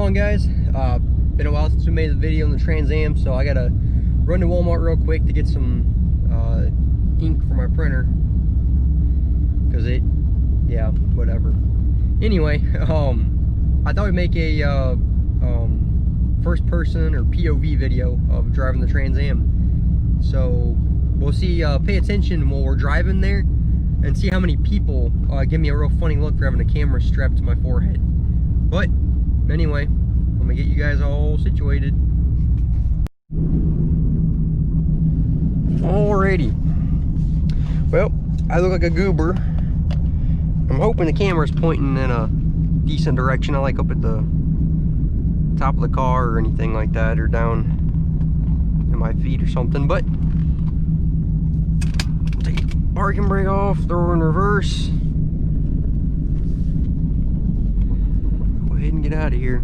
on, guys? Been a while since we made the video on the Trans Am, so I gotta run to Walmart real quick to get some ink for my printer, because yeah, whatever. Anyway, I thought we'd make a first person or POV video of driving the Trans Am. So we'll see, pay attention while we're driving there and see how many people give me a real funny look for having a camera strapped to my forehead. But anyway, let me get you guys all situated. Alrighty. Well, I look like a goober. I'm hoping the camera's pointing in a decent direction. I like up at the top of the car or anything like that, or down at my feet or something. But take the parking brake off, throw in reverse. Go ahead and get out of here.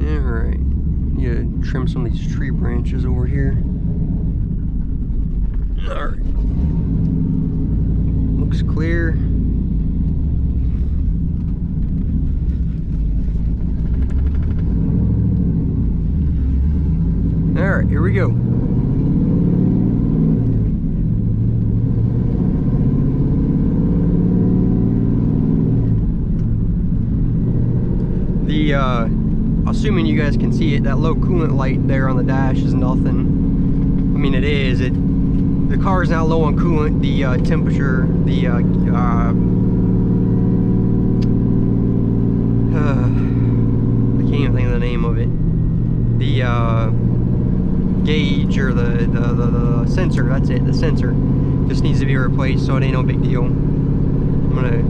Alright, need to trim some of these tree branches over here. Alright. Looks clear. Alright, here we go. Assuming you guys can see it, that low coolant light there on the dash is nothing. I mean, it is. The car is now low on coolant. The temperature, I can't even think of the name of it. The gauge, or the sensor, that's it, the sensor just needs to be replaced, so it ain't no big deal. I'm gonna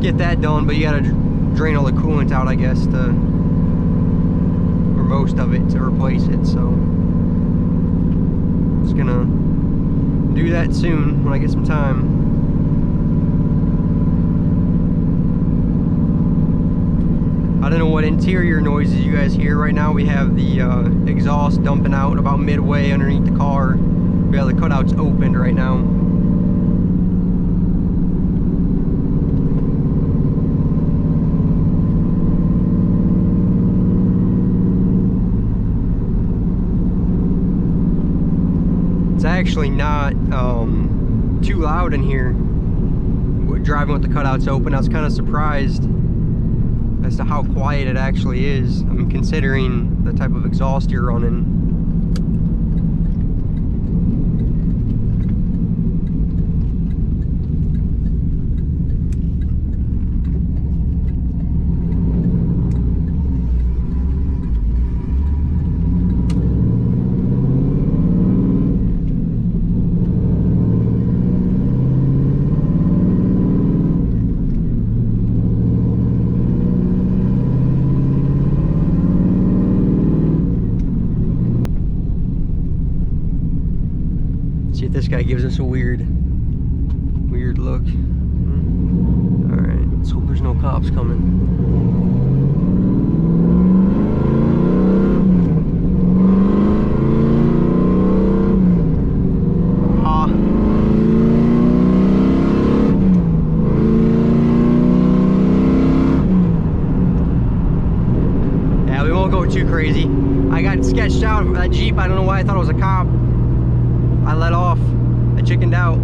get that done, but you gotta drain all the coolant out, I guess, or most of it, to replace it. So just gonna do that soon when I get some time. I don't know what interior noises you guys hear right now. We have the exhaust dumping out about midway underneath the car. We have the cutouts opened right now. It's actually not too loud in here driving with the cutouts open. I was kind of surprised as to how quiet it actually is. I mean, considering the type of exhaust you're running. See if this guy gives us a weird look. Alright, let's hope there's no cops coming. Yeah, we won't go too crazy. I got sketched out of that Jeep. I don't know why I thought it was a cop. I let off. I chickened out.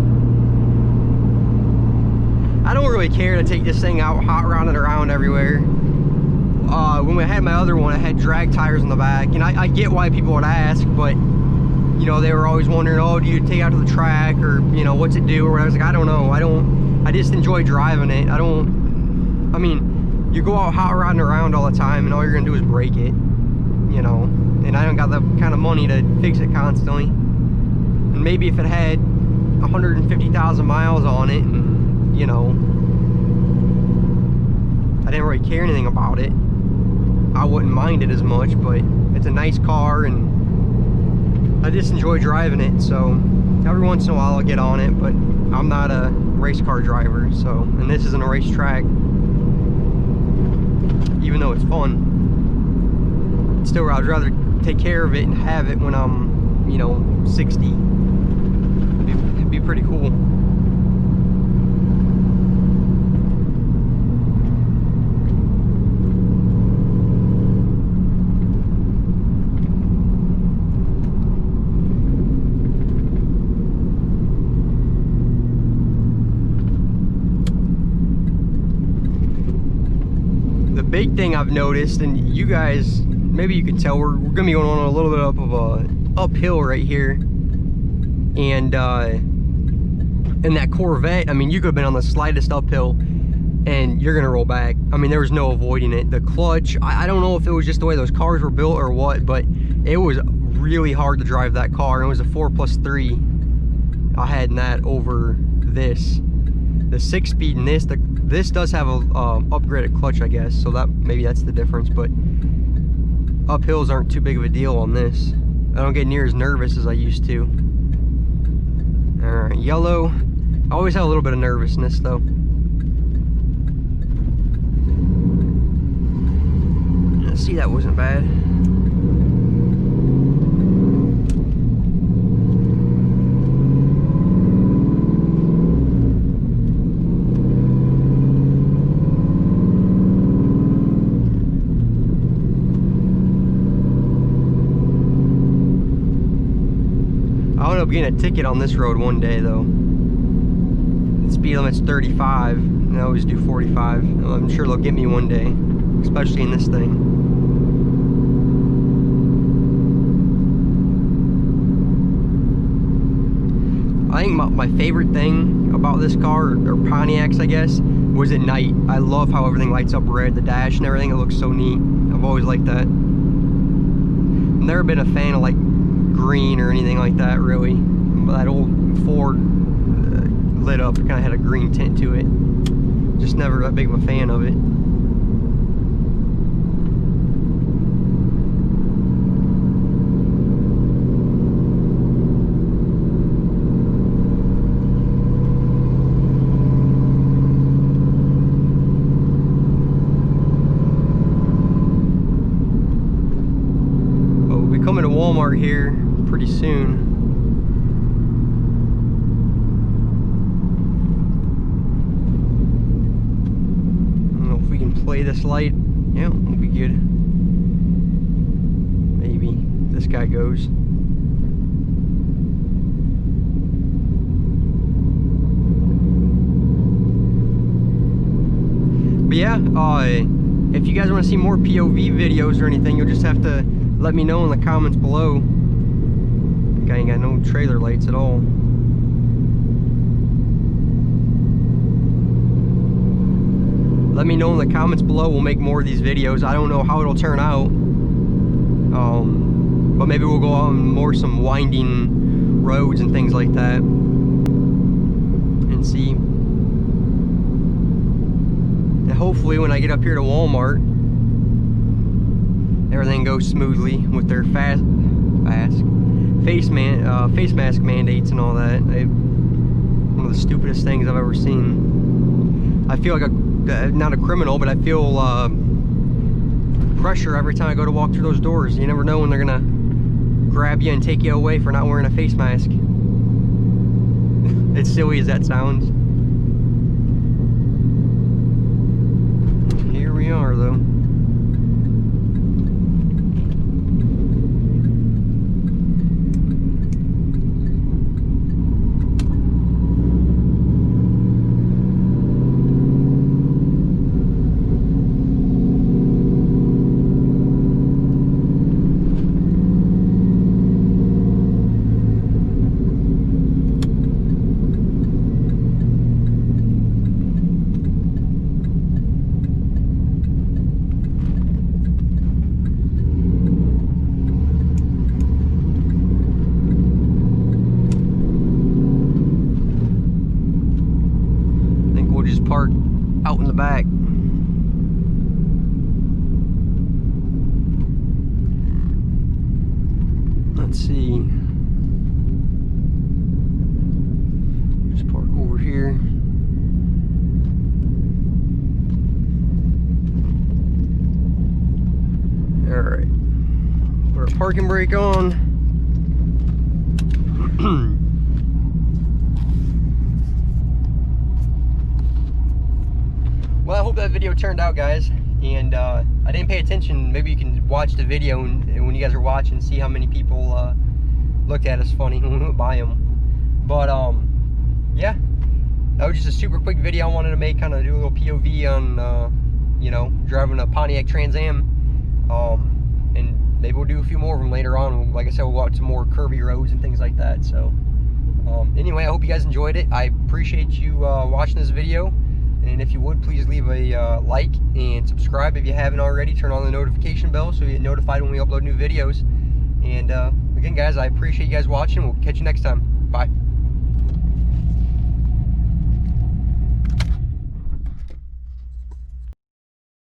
I don't really care to take this thing out hot rounding around everywhere. When we had my other one, I had drag tires on the back, and I get why people would ask, but you know, they were always wondering, oh, do you take it out to the track, or you know, what's it do? Or I was like, I don't know. I just enjoy driving it. I mean, you go out hot rounding around all the time, and all you're gonna do is break it, you know. And I don't got the kind of money to fix it constantly. And maybe if it had 150,000 miles on it, and you know, I didn't really care anything about it, I wouldn't mind it as much. But it's a nice car, and I just enjoy driving it. So every once in a while I'll get on it, but I'm not a race car driver. So, and this isn't a racetrack, even though it's fun. Still, I'd rather take care of it and have it when I'm, you know, 60. It'd be pretty cool. Big thing I've noticed, and you guys, maybe you can tell, we're gonna be going on a little bit up of a uphill right here, and in that Corvette, I mean, you could have been on the slightest uphill and you're gonna roll back. I mean, there was no avoiding it. The clutch, I don't know if it was just the way those cars were built or what, but it was really hard to drive that car. And it was a 4+3 I had in that over this. The 6-speed in this, this does have a upgraded clutch, I guess, so that maybe that's the difference, but uphills aren't too big of a deal on this. I don't get near as nervous as I used to. Alright, yellow. I always have a little bit of nervousness though. Let's see, that wasn't bad. I ended up getting a ticket on this road one day though. The speed limit's 35, and I always do 45. I'm sure they'll get me one day, especially in this thing. I think my favorite thing about this car, or Pontiacs I guess, was at night. I love how everything lights up red, the dash and everything, it looks so neat. I've always liked that. Never been a fan of like green or anything like that really. That old Ford lit up, it kind of had a green tint to it. Just never that big of a fan of it. But we'll be coming to Walmart here pretty soon. Play this light, yeah, we'll be good. Maybe this guy goes. But yeah, if you guys want to see more POV videos or anything, you'll just have to let me know in the comments below. I ain't got no trailer lights at all. Let me know in the comments below. We'll make more of these videos. I don't know how it'll turn out, but maybe we'll go on more some winding roads and things like that and see. And hopefully when I get up here to Walmart, everything goes smoothly with their face mask mandates and all that. One of the stupidest things I've ever seen. I feel like not a criminal, but I feel pressure every time I go to walk through those doors. You never know when they're gonna grab you and take you away for not wearing a face mask. As silly as that sounds. Here we are though. Park out in the back. Let's see. Just park over here. Alright. Put our parking brake on. video turned out, guys, and I didn't pay attention. Maybe you can watch the video and when you guys are watching, see how many people looked at us funny when we went by them. But yeah, that was just a super quick video I wanted to make, kind of do a little POV on you know, driving a Pontiac Trans Am. And maybe we'll do a few more of them later on. Like I said, we'll go out to more curvy roads and things like that. So anyway, I hope you guys enjoyed it. I appreciate you watching this video. And if you would, please leave a like and subscribe if you haven't already. Turn on the notification bell so you get notified when we upload new videos. And again, guys, I appreciate you guys watching. We'll catch you next time. Bye.